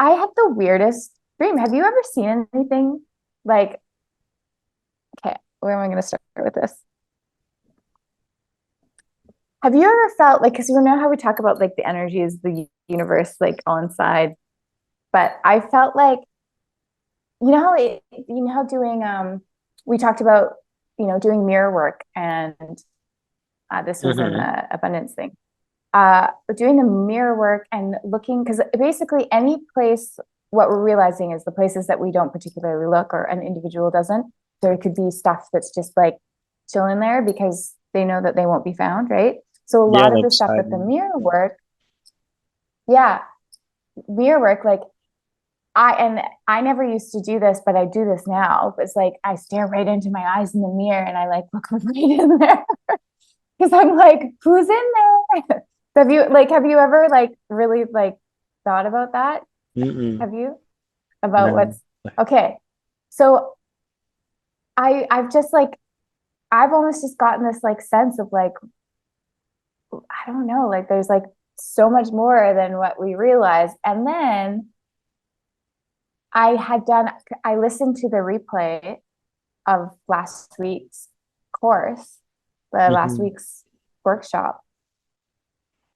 I had the weirdest dream. Have you ever seen anything like, okay, where am I going to start with this? Have you ever felt like, because you know how we talk about like the energies, the universe, like all inside, but I felt like, you know how doing, we talked about, doing mirror work and this was in Hmm. the abundance thing. Doing the mirror work and looking, because basically any place, what we're realizing is the places that we don't particularly look or an individual doesn't, there could be stuff that's just like chilling there because they know that they won't be found, right? So a Yeah, lot of like the stuff side. that the mirror work, yeah, mirror work, like I never used to do this, but I do this now. It's like I stare right into my eyes in the mirror and I like look right in there because I'm like, who's in there? Have you ever like really like thought about that? Mm-mm. Have you? About No. what's okay. So I've just like I've almost just gotten this like sense of like, I don't know, like there's like so much more than what we realize. And then I had done I listened to the replay of last week's course, the last Hmm. week's workshop.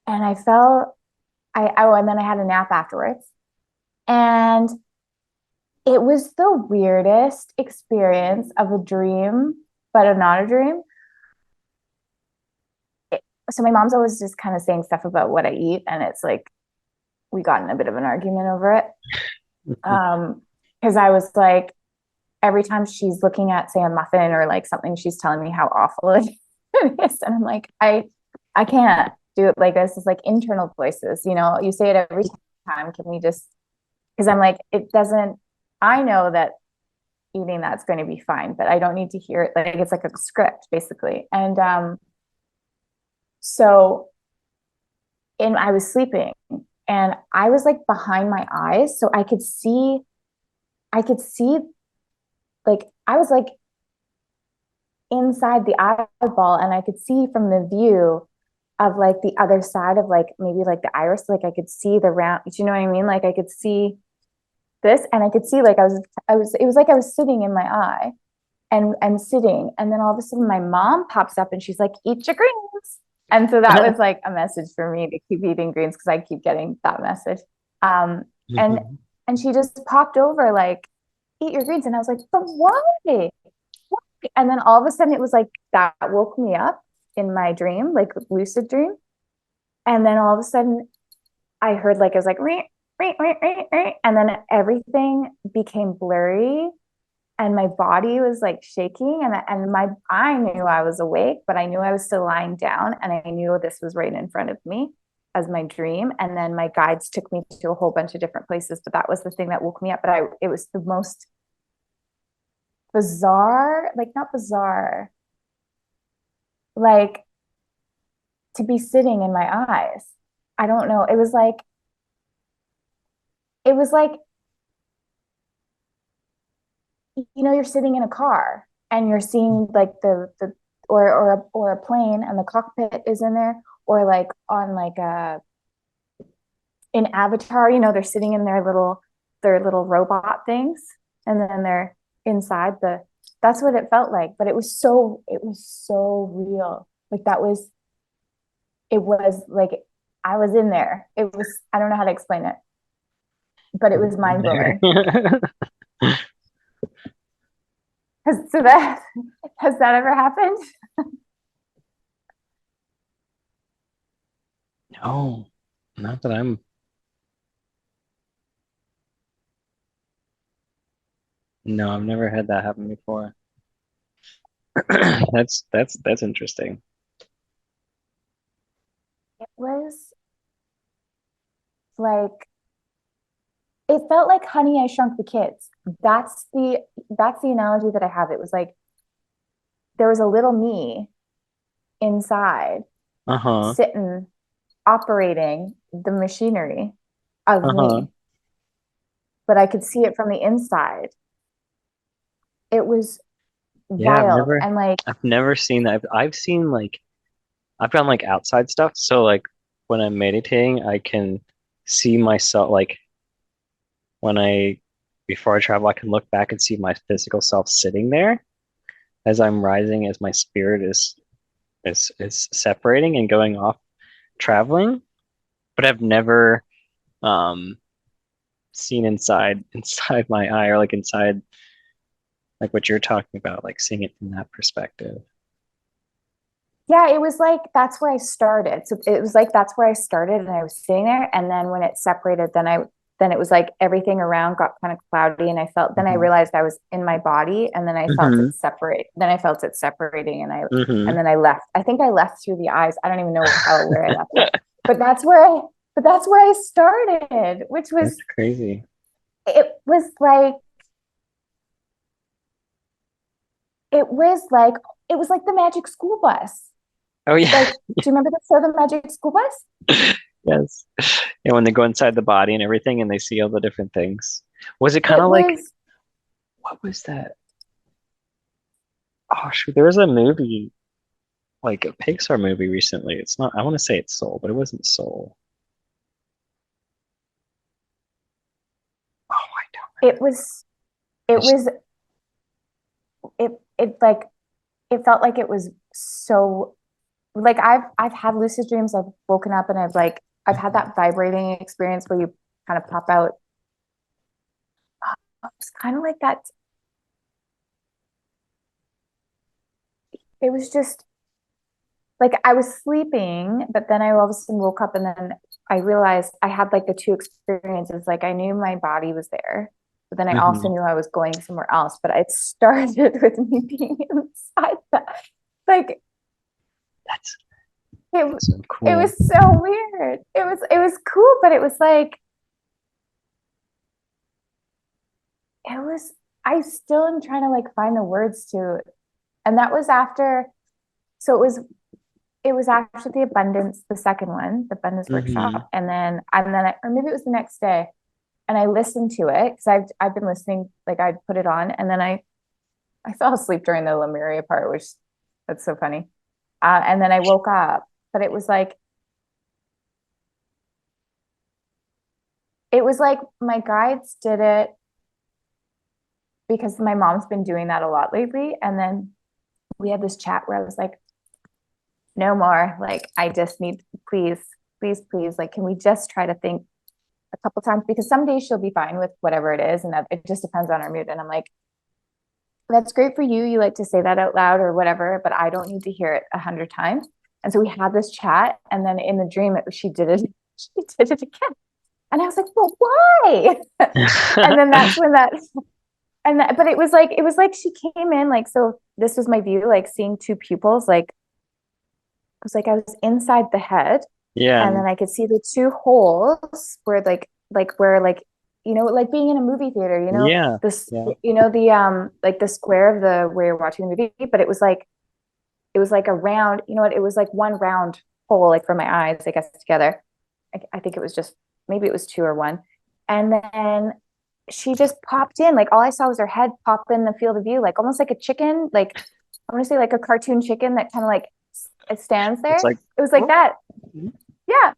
And I felt oh, and then I had a nap afterwards. And it was the weirdest experience of a dream, but not a dream. So my mom's always just kind of saying stuff about what I eat, and it's like we got in a bit of an argument over it. Because I was like, every time she's looking at, say, a muffin or like something, she's telling me how awful it is, and I'm like, I can't do it like this. It's like internal voices, you say it every time. Can we just? Because I'm like, it doesn't. I know that eating that's going to be fine, but I don't need to hear it. Like it's like a script basically. And so and I was sleeping and I was like behind my eyes. So I could see like I was like inside the eyeball and I could see from the view of like the other side of like maybe like the iris, like I could see the round, do you know what I mean? Like I could see this and I could see like it was like I was sitting in my eye and sitting. And then all of a sudden my mom pops up and she's like, eat your greens. And so that was like a message for me to keep eating greens because I keep getting that message. Um, and Hmm. and she just popped over like, eat your greens. And I was like, but why? And then all of a sudden it was like that woke me up in my dream, like lucid dream. And then all of a sudden I heard like it was like and then everything became blurry and my body was like shaking and my I knew I was awake, but I knew I was still lying down and I knew this was right in front of me as my dream. And then my guides took me to a whole bunch of different places, but that was the thing that woke me up. But I it was the most bizarre, like not bizarre, like to be sitting in my eyes. I don't know. It was like you're sitting in a car and you're seeing like the or a plane and the cockpit is in there or like on like a in Avatar, they're sitting in their little robot things and then they're inside the that's what it felt like, but it was so real. Like it was like I was in there. It was I don't know how to explain it, but it was mind There. blowing. So that has that ever happened? No, not that I'm. No, I've never had that happen before. That's interesting. It was like it felt like Honey I Shrunk the Kids. That's the analogy that I have. It was like there was a little me inside Uh-huh. sitting operating the machinery of Uh-huh. me, but I could see it from the inside. It was Yeah, wild and like I've never seen that. I've seen like I've done like outside stuff. So like when I'm meditating, I can see myself like when before I travel, I can look back and see my physical self sitting there as I'm rising, as my spirit is separating and going off traveling. But I've never um seen inside my eye, or like inside like what you're talking about, like seeing it from that perspective. Yeah, it was like that's where I started. So it was like that's where I started and I was sitting there. And then when it separated, then it was like everything around got kind of cloudy and I felt then I Hmm. realized I was in my body and then I felt Hmm. it separate. Then I felt it separating and Hmm. then I left. I think I left through the eyes. I don't even know how or where I left. But that's where I started, which That's was crazy. it was like it was like it was like the magic school bus. Oh yeah. Like, do you remember the show The Magic School Bus? Yes. Yeah, when they go inside the body and everything and they see all the different things. Was it kind It of like, was what was that? Oh shoot, there was a movie, like a Pixar movie recently. It's not, I want to say it's Soul, but it wasn't Soul. Oh, I don't it was it remember. was it like it felt like it was so like I've had lucid dreams. I've woken up and I've had Mhm. that vibrating experience where you kind of pop out. It's kind of like that. It was just like I was sleeping, but then I all of a sudden woke up and then I realized I had like the two experiences. Like I knew my body was there, but then I also Mhm. knew I was going somewhere else. But it started with me being inside that. Like That's it, so it cool. was so weird. It was cool, but it was like it was I still am trying to like find the words to it. And that was after so it was after the abundance, the second one, the abundance Hmm. workshop. Or maybe it was the next day. And I listened to it because I've been listening, like I'd put it on and then I fell asleep during the Lemuria part, which that's so funny. And then I woke up, but it was like my guides did it because my mom's been doing that a lot lately. And then we had this chat where I was like, no more. Like, I just need, please, please, please, like, can we just try to think a couple times? Because some days she'll be fine with whatever it is. And that it just depends on her mood. And I'm like, that's great for you. You like to say that out loud or whatever, but I don't need to hear it 100 times. And so we had this chat. And then in the dream, she did it. She did it again. And I was like, well, why? And then that's when but it was like she came in like, so this was my view, like seeing two pupils, like, it was like I was inside the head Yeah, and then I could see the two holes where where like being in a movie theater, yeah, this, yeah. the like the square of the where you're watching the movie, but it was like a round, you know what, it was like one round hole, like for my eyes, I guess together. I think it was just maybe it was two or one. And then she just popped in, like all I saw was her head pop in the field of view, like almost like a chicken, like I want to say like a cartoon chicken that kind of like it stands It's there. like, It was like oh. that. Yeah,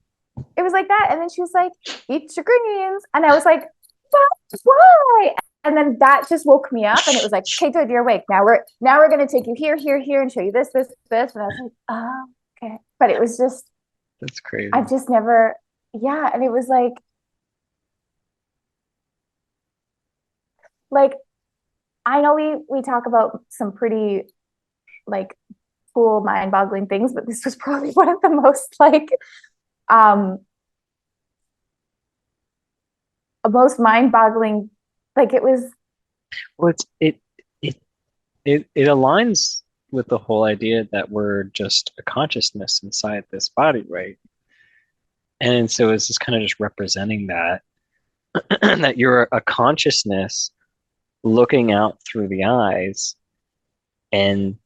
it was like that. And then she was like, eat your greens. And I was like, why? And then that just woke me up and it was like, okay, good, you're awake. Now we're gonna take you here, here, here, and show you this, this, this. And I was like, oh, okay. But it was just, That's crazy. I've just never, yeah. And it was like I know we talk about some pretty like cool, mind-boggling things, but this was probably one of the um most mind-boggling. Like it was, Well, it it aligns with the whole idea that we're just a consciousness inside this body, right? And so it's just kind of just representing that that you're a consciousness looking out through the eyes and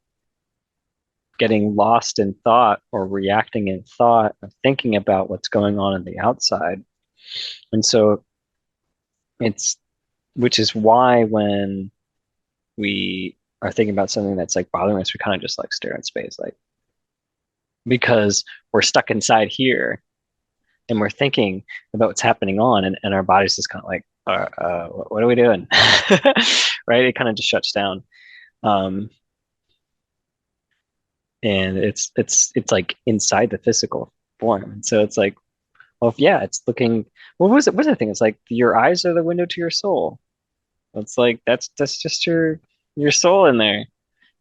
getting lost in thought or reacting in thought or thinking about what's going on in the outside. And so it's, which is why when we are thinking about something that's like bothering us, we kind of just like stare in space, like, because we're stuck inside here and we're thinking about what's happening on, and our body's just kind of like what are we doing? Right? It kind of just shuts down. Um, and it's like inside the physical form. And so it's like, well, yeah, it's looking. What was it? What's the thing? It's like your eyes are the window to your soul. It's like that's just your soul in there.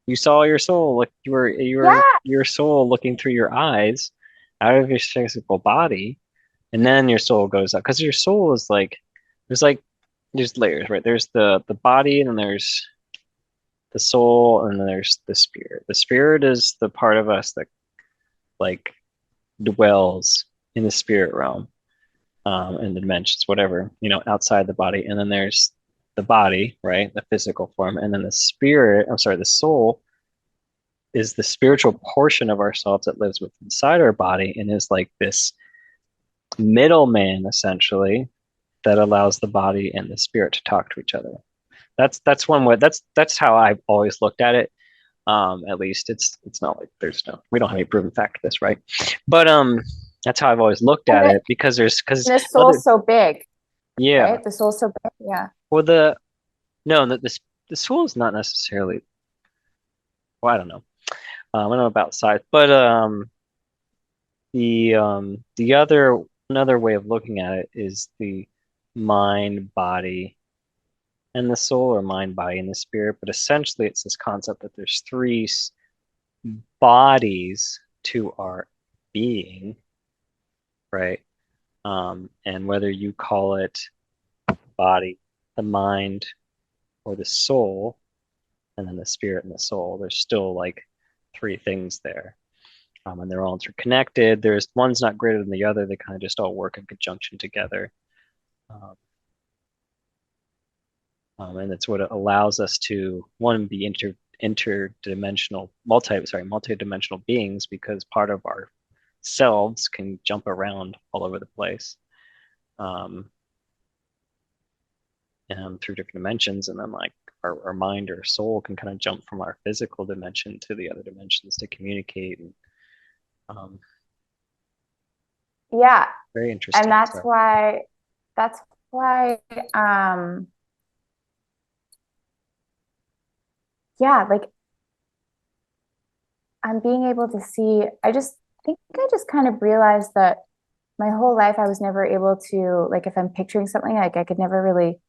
You saw your soul, like Yeah. your soul looking through your eyes out of your physical body, and then your soul goes up because your soul is like there's layers, right? There's the body, and then there's the soul, and then there's the spirit. The spirit is the part of us that like dwells in the spirit realm, in the dimensions, whatever, outside the body. And then there's the body, right? The physical form. And then the spirit, I'm sorry, the soul is the spiritual portion of ourselves that lives within inside our body and is like this middleman essentially that allows the body and the spirit to talk to each other. That's one way. That's how I've always looked at it. At least it's not like there's no, we don't have any proven fact of this, right? But that's how I've always looked And at it because the other, soul's so big, yeah. right? The soul's so big. Yeah. Well, no, the soul is not necessarily. Well, I don't know. I don't know about size, but the other another way of looking at it is the mind, body, and the soul, or mind, body, and the spirit. But essentially, it's this concept that there's three bodies to our being, right? And whether you call it body, the mind, or the soul, and then the spirit and the soul, there's still like three things there. And they're all interconnected. There's one's not greater than the other. They kind of just all work in conjunction together. Um, and that's what allows us to one be interdimensional, multi-dimensional beings because part of our selves can jump around all over the place. Um, and through different dimensions, and then like our mind or soul can kind of jump from our physical dimension to the other dimensions to communicate. And um, Yeah. very And interesting that's stuff. why, that's why, um, yeah, like I'm being able to see, I just kind of realized that my whole life I was never able to, like, if I'm picturing something, like I could never really,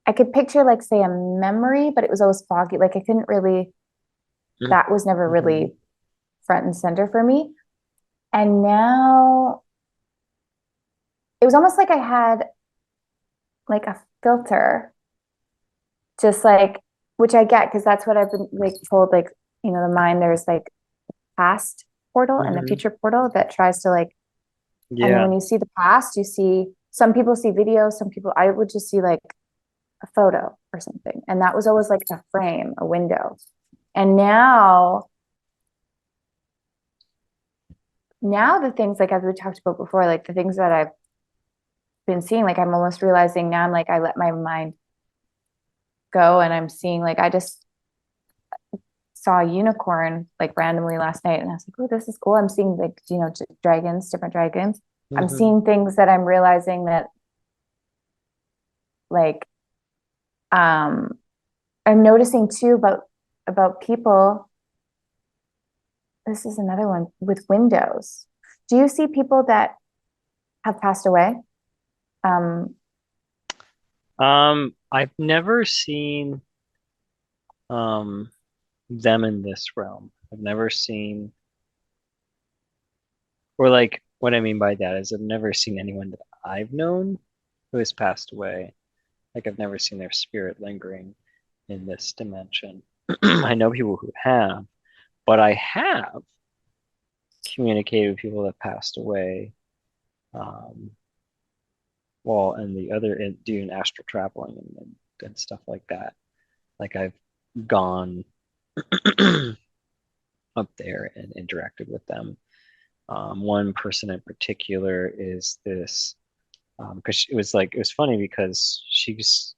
I could picture, like, say, a memory, but it was always foggy. Like I couldn't really, that was never Mm-hmm. really front and center for me. And now it was almost like I had like a filter, just like, which I get because that's what I've been like told, like, the mind, there's like past portal and the Mm-hmm. future portal that tries to like, and then Yeah. when you see the past, you see some people see videos, some people, I would just see like a photo or something. And that was always like a frame, a window. And now the things like as we talked about before, like the things that I've been seeing, like I'm almost realizing now I'm like I let my mind go and I'm seeing like I just saw a unicorn like randomly last night and I was like, oh, this is cool. I'm seeing like, dragons, different dragons. I'm Mm-hmm. seeing things that I'm realizing that like um I'm noticing too about people. This is another one with windows. Do you see people that have passed away? Um, I've never seen um them in this realm. I've never seen, or like what I mean by that is I've never seen anyone that I've known who has passed away. Like I've never seen their spirit lingering in this dimension. I know people who have, but I have communicated with people that passed away. Um, well, and the other doing astral traveling and stuff like that. Like I've gone up there and interacted with them. One person in particular is this because it was funny because she's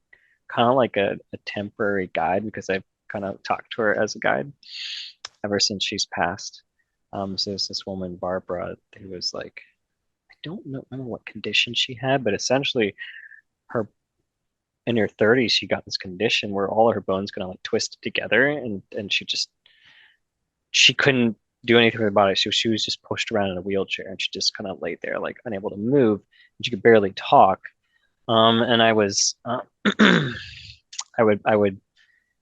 kind of like a temporary guide because I've kind of talked to her as a guide ever since she's passed. So there's this woman, Barbara, who was like, I don't know, I don't know what condition she had, but essentially her in her 30s, she got this condition where all her bones kind of like twisted together, and she couldn't do anything with her body. She was just pushed around in a wheelchair, and she just kind of laid there like unable to move, and she could barely talk. And I was I would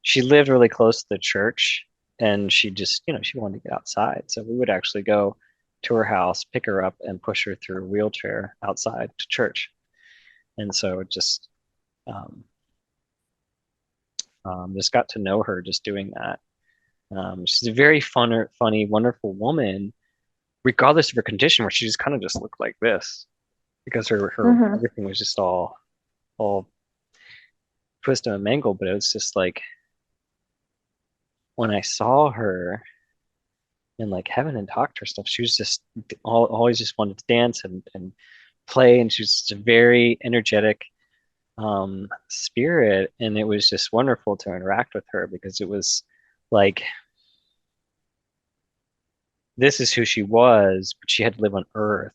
she lived really close to the church, and she just, she wanted to get outside. So we would actually go to her house, pick her up, and push her through a wheelchair outside to church. And so um, just got to know her just doing that. She's a very funny, wonderful woman, regardless of her condition, where she just kind of just looked like this because her Hmm. everything was just all twisted and mangled. But it was just like when I saw her in like heaven and talk to her stuff, she was just always just wanted to dance and play, and she was just a very energetic spirit, and it was just wonderful to interact with her because it was like this is who she was, but she had to live on Earth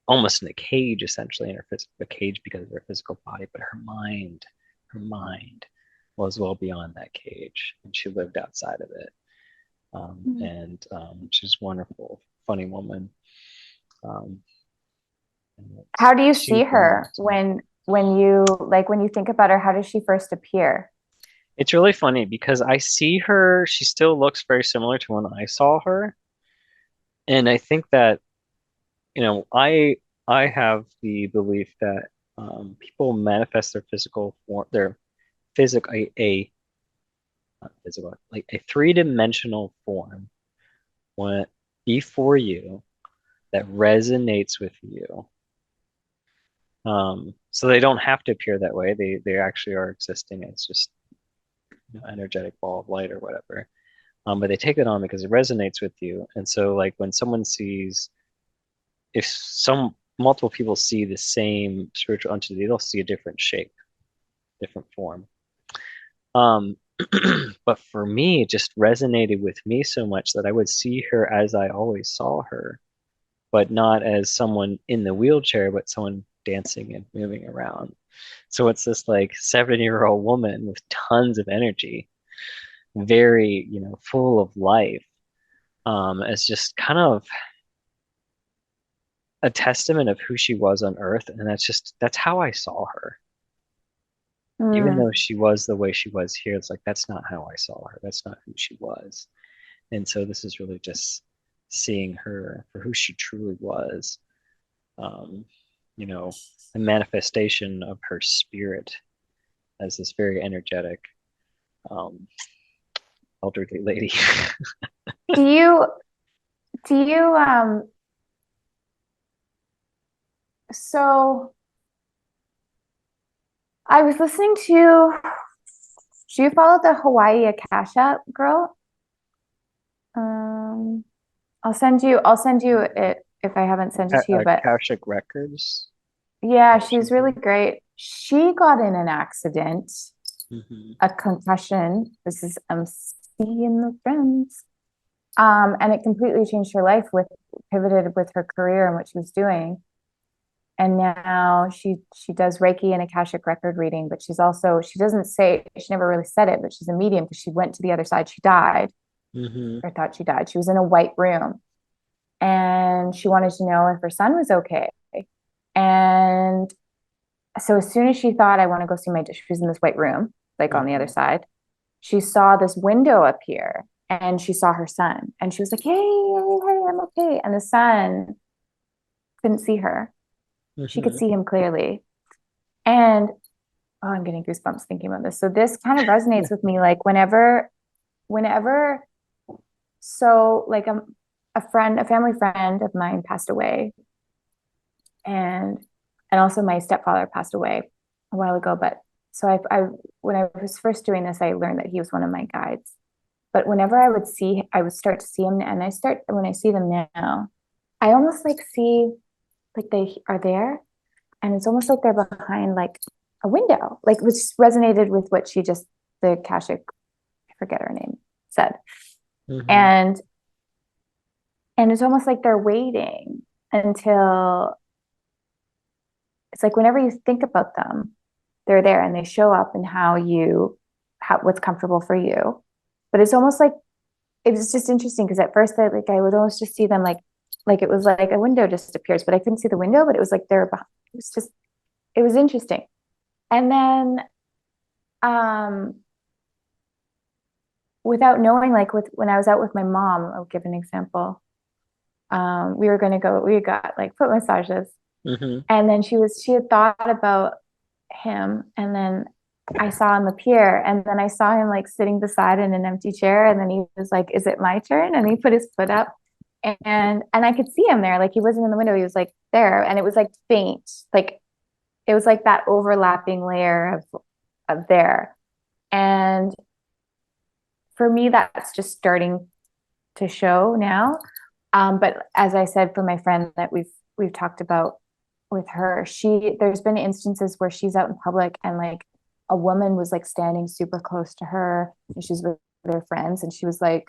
almost in a cage, essentially, in her physical cage because of her physical body, but her mind was well beyond that cage, and she lived outside of it. And she's a wonderful, funny woman. Um, and How do you she see brought her when you think about her? How does she first appear? it's really funny because I see her, she still looks very similar to when I saw her. And I think that, I have the belief that people manifest their physical form, their physical, not physical, like a three-dimensional form when before you that resonates with you. So they don't have to appear that way. They actually are existing as just energetic ball of light or whatever. But they take it on because it resonates with you. And so, like when someone sees, if some multiple people see the same spiritual entity, they'll see a different shape, different form. Um, but for me, it just resonated with me so much that I would see her as I always saw her, but not as someone in the wheelchair, but someone dancing and moving around. So it's this like 70-year-old woman with tons of energy, very, full of life. As just kind of a testament of who she was on Earth, and that's how I saw her. Even Mm. though she was the way she was here, it's like that's not how I saw her. That's not who she was. And so this is really just seeing her for who she truly was. Um, you know, a manifestation of her spirit as this very energetic um, elderly lady. Do you do you so I was listening to, do you follow the Hawaii Akasha girl? Um I'll send you it if I haven't sent it to you, but Akashic Records. yeah, What she's she's really doing. great. She got in an accident, Hmm. a concussion. This is I'm seeing the friends. And it completely changed her life with pivoted with her career and what she was doing. And now she does Reiki and Akashic record reading, but she doesn't say, she never really said it, but she's a medium because she went to the other side. She died Hmm. or thought she died. She was in a white room and she wanted to know if her son was okay. And so as soon as she thought, I want to go see she was in this white room, like on the other Hmm. side, she saw this window appear and she saw her son and she was like, hey, hey, I'm okay. And the son couldn't see her. She could Hmm. see him clearly. And oh, I'm getting goosebumps thinking about this. So this kind of resonates with me. Like whenever, so like a family friend of mine passed away, and also my stepfather passed away a while ago. But so I when I was first doing this, I learned that he was one of my guides. But whenever I would start to see him, and when I see them now, I almost like see like they are there, and it's almost like they're behind like a window, like which resonated with what she just the Akashic, I forget her name, said. Hmm. And it's almost like they're waiting until it's like whenever you think about them, they're there and they show up in how what's comfortable for you. But it's almost like it was just interesting because at first I would almost just see them like it was like a window just appears, but I couldn't see the window, but it was like they're behind. It was just it was interesting. And then um without knowing, like with when I was out with my mom, I'll give an example. We were gonna go, we got like foot massages. Hmm. And then she had thought about him, and then I saw him appear, and then I saw him like sitting beside in an empty chair, and then he was like, "Is it my turn?" And he put his foot up, and I could see him there, like he wasn't in the window, he was like there, and it was like faint, like it was like that overlapping layer of there. And for me, that's just starting to show now. But as I said, for my friend that we've talked about with her, there's been instances where she's out in public and like a woman was like standing super close to her and she's with her friends and she was like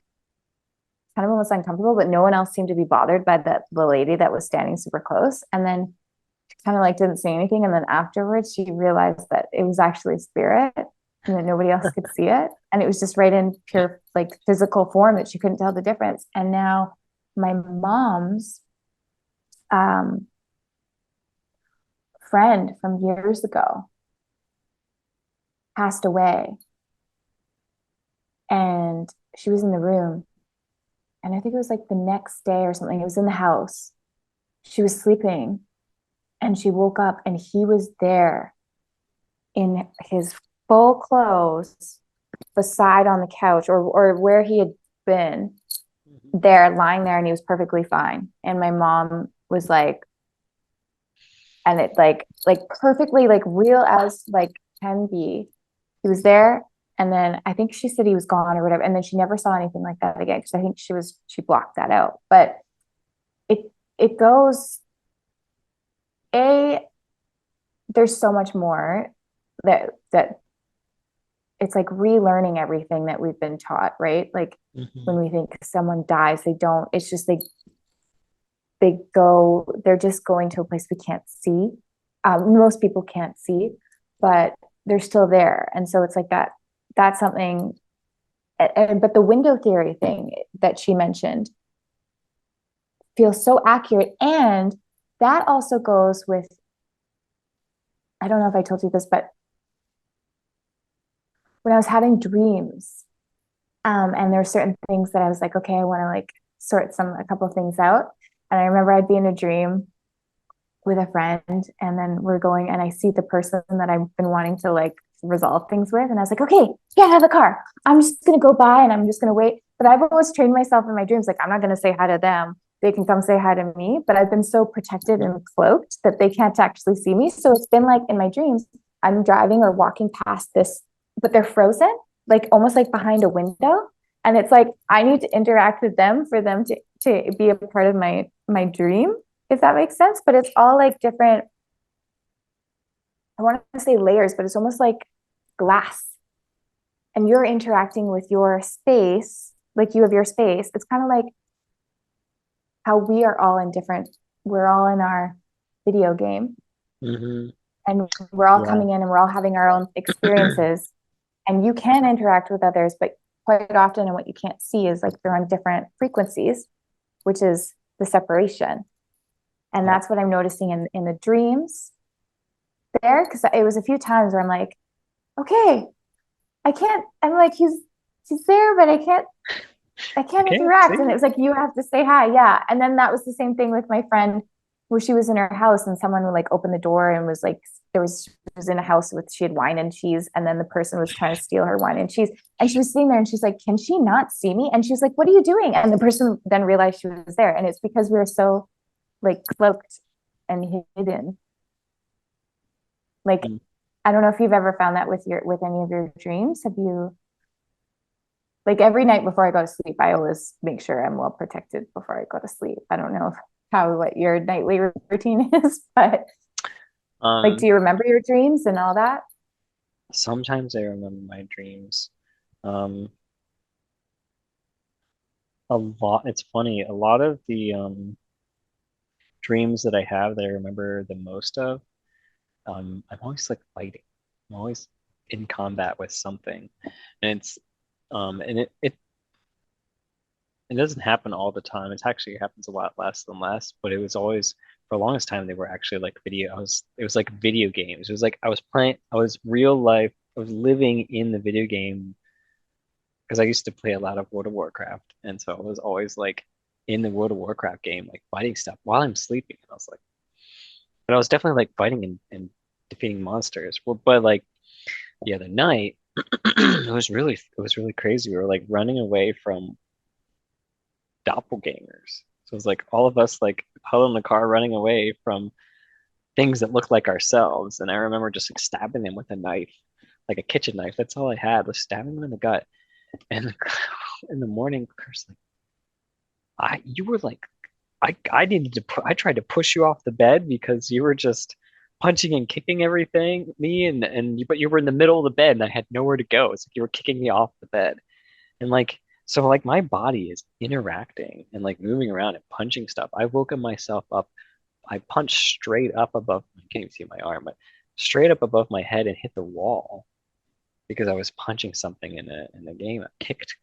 kind of almost uncomfortable, but no one else seemed to be bothered by the lady that was standing super close. And then she kind of like didn't say anything. And then afterwards she realized that it was actually spirit and that nobody else could see it. And it was just right in pure like physical form that she couldn't tell the difference. And now my mom's um, friend from years ago passed away, and she was in the room, and I think it was like the next day or something, it was in the house, she was sleeping, and she woke up and he was there in his full clothes beside on the couch or where he had been, there lying there, and he was perfectly fine. And my mom was like, and it like perfectly like real as like can be, he was there. And then I think she said he was gone or whatever, and then she never saw anything like that again because I think she blocked that out. But it it goes, a there's so much more that it's like relearning everything that we've been taught, right? Like when Hmm. we think someone dies, they don't, it's just they're just going to a place we can't see. Most people can't see, but they're still there. And so it's like that's something. But the window theory thing that she mentioned feels so accurate. And that also goes with, I don't know if I told you this, but when I was having dreams, and there were certain things that I was like, okay, I want to like sort a couple of things out. And I remember I'd be in a dream with a friend, and then we're going and I see the person that I've been wanting to like resolve things with, and I was like, okay, get out of the car, I'm just gonna go by and I'm just gonna wait. But I've always trained myself in my dreams, like I'm not gonna say hi to them, they can come say hi to me, but I've been so protected and cloaked that they can't actually see me. So it's been like in my dreams I'm driving or walking past this, but they're frozen, like almost like behind a window, and it's like I need to interact with them for them to be a part of my dream, if that makes sense. But it's all like different, I want to say layers, but it's almost like glass. And you're interacting with your space, like you have your space. It's kind of like how we are all in different, we're all in our video game, Hmm. and we're all Yeah. coming in and we're all having our own experiences. And you can interact with others, but quite often, and what you can't see is like they're on different frequencies, which is the separation. And Yeah. that's what I'm noticing in the dreams there, because it was a few times where I'm like, okay, I can't, I'm like, he's there, but I can't Okay. interact. And it See? was like, you have to say hi. Yeah. And then that was the same thing with my friend where she was in her house and someone would like open the door and was like, she was in a house with, she had wine and cheese. And then the person was trying to steal her wine and cheese. And she was sitting there and she's like, can she not see me? And she was like, what are you doing? And the person then realized she was there. And it's because we were so like cloaked and hidden. Like, Mm. I don't know if you've ever found that with any of your dreams. Have you, like every night before I go to sleep, I always make sure I'm well protected before I go to sleep. I don't know what your nightly routine is, but like, do Um, you remember your dreams and all that? Sometimes I remember my dreams. Um, a lot, it's funny, a lot of the dreams that I have that I remember the most of, I'm always like fighting. I'm always in combat with something. And it doesn't happen all the time. It actually happens a lot less than less, but it was always for the longest time they were actually like it was like video games. It was like I was real life, I was living in the video game because I used to play a lot of World of Warcraft. And so I was always like in the World of Warcraft game, like fighting stuff while I'm sleeping. And I was like, but I was definitely like fighting and defeating monsters. But like the other night, it was really crazy. We were like running away from doppelgangers. So it was like all of us like huddled in the car running away from things that look like ourselves. And I remember just like stabbing them with a knife, like a kitchen knife. That's all I had was stabbing them in the gut. And in the morning, Chris, like you were like I needed to I tried to push you off the bed because you were just punching and kicking everything me and you but you were in the middle of the bed and I had nowhere to go. It's like you were kicking me off the bed. And like so like my body is interacting and like moving around and punching stuff. I woke myself up. I punched straight up above I can't even see my arm, but straight up above my head and hit the wall because I was punching something in a game. I kicked.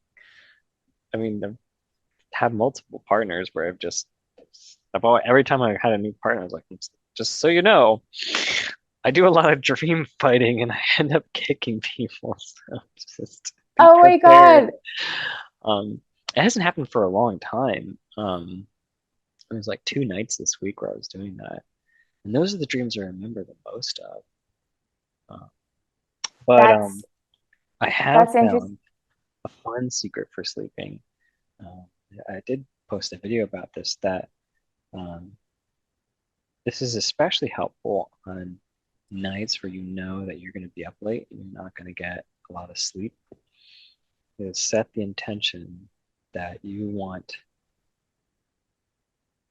I mean, I've had multiple partners where I've always, every time I had a new partner, I was like, just so you know, I do a lot of dream fighting and I end up kicking people. So just be Oh my prepared. God. It hasn't happened for a long time. It was like 2 nights this week where I was doing that. And those are the dreams I remember the most of. Uh, but That's I have that's interesting. found a fun secret for sleeping. Uh, I did post a video about this that um, this is especially helpful on nights where you know that you're going to be up late and you're not going to get a lot of sleep. Is set the intention that you want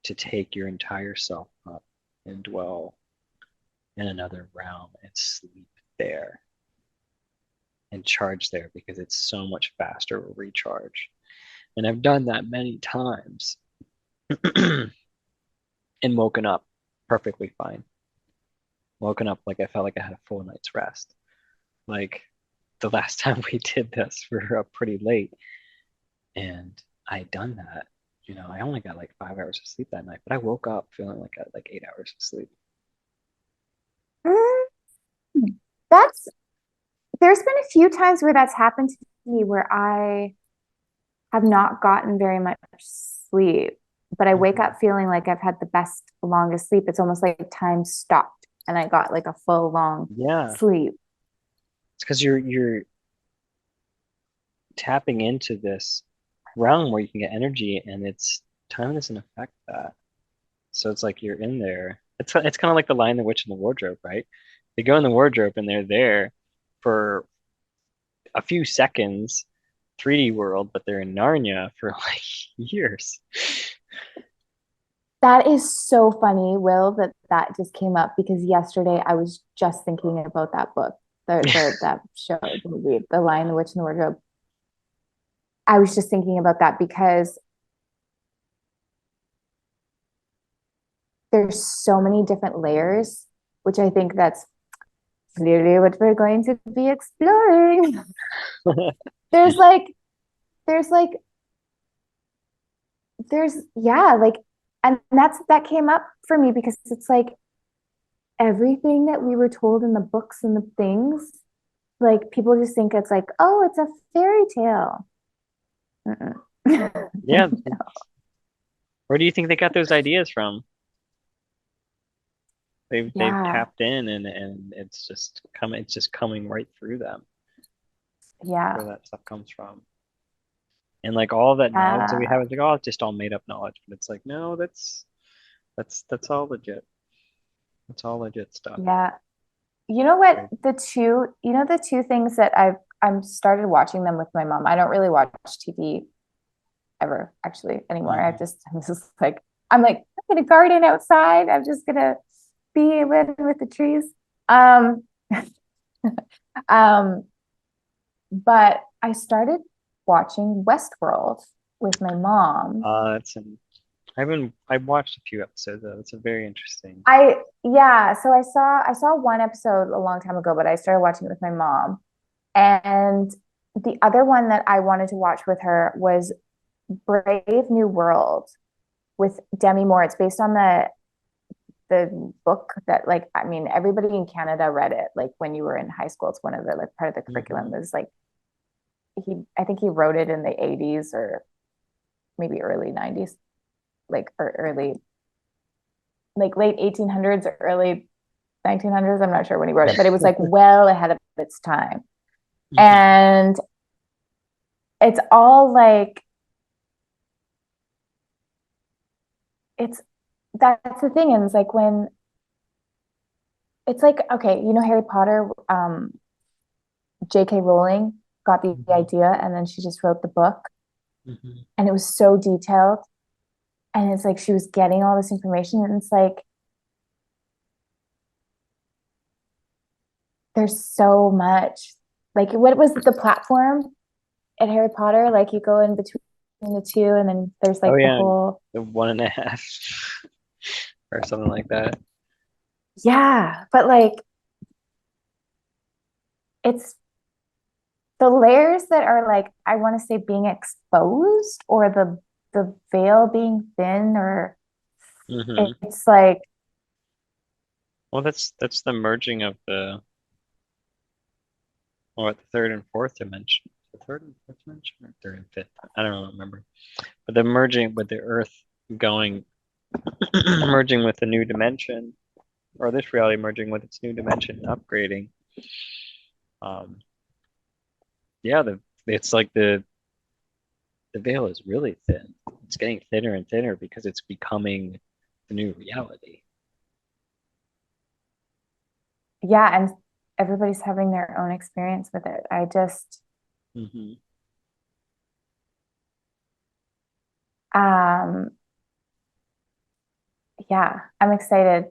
to take your entire self up and dwell in another realm and sleep there and charge there because it's so much faster to recharge. And I've done that many times and woken up perfectly fine. Woken up like I felt like I had a full night's rest. Like the last time we did this, we were up pretty late and I'd done that. You know, I only got like 5 hours of sleep that night, but I woke up feeling like I had like 8 hours of sleep. Mm, That's there's been a few times where that's happened to me where I have not gotten very much sleep, but I wake Mhm. up feeling like I've had the best, longest sleep. It's almost like time stopped and I got like a full long Yeah, sleep. it's because you're tapping into this realm where you can get energy, and it's time doesn't affect that. So it's like you're in there. It's kind of like the Lion, the Witch, and the Wardrobe, right? They go in the wardrobe and they're there for a few seconds, 3D world, but they're in Narnia for like years. That is so funny, Will, that that just came up because yesterday I was just thinking about that book, that show, the movie, The Lion, the Witch, and the Wardrobe. I was just thinking about that because there's so many different layers, which I think that's clearly what we're going to be exploring. There's like, there's like, there's, yeah, like, and that came up for me because it's like everything that we were told in the books and the things, like people just think it's like, oh, it's a fairy tale. Yeah, where do you think they got those ideas from? They've Yeah, tapped in and it's just coming right through them yeah, where that stuff comes from. And like all that knowledge that we uh, have is like, oh, it's just all made up knowledge. But it's like, no, that's all legit. That's all legit stuff. yeah. You know what? Right. The two things that I'm started watching them with my mom. I don't really watch TV ever actually anymore. Mhm. I'm just like, I'm gonna garden outside. I'm just gonna be with the trees. Um, um, but I started watching Westworld with my mom. That's an I've watched a few episodes though. It's a very interesting. Yeah, so I saw one episode a long time ago, but I started watching it with my mom. And the other one that I wanted to watch with her was Brave New World with Demi Moore. It's based on the book that, like, I mean, everybody in Canada read it. Like when you were in high school, it's one of the, like, part of the curriculum. Hmm. Is like I think he wrote it in the 80s or maybe early 90s, like, or early, like late 1800s or early 1900s. I'm not sure when he wrote it, but it was like well ahead of its time. Hmm. And it's all like, it's that's the thing. And it's like when it's like, okay, Harry Potter, J.K. Rowling got the Hmm. idea and then she just wrote the book Hmm. and it was so detailed. And it's like she was getting all this information. And it's like there's so much. Like, what was the platform at Harry Potter? Like, you go in between the two, and then there's Oh like the yeah, whole, the 1.5 or something like that. yeah. But like, it's the layers that are, like, I want to say, being exposed, or the veil being thin, or Hmm. it's like, Well, that's the merging of the third and fourth dimension. The third and fourth dimension, or third and fifth? I don't remember. But the merging with the Earth going, merging with the new dimension, or this reality merging with its new dimension, upgrading. Um, yeah, it's like the veil is really thin. It's getting thinner and thinner because it's becoming the new reality. yeah. And everybody's having their own experience with it. Hmm. Um, yeah, I'm excited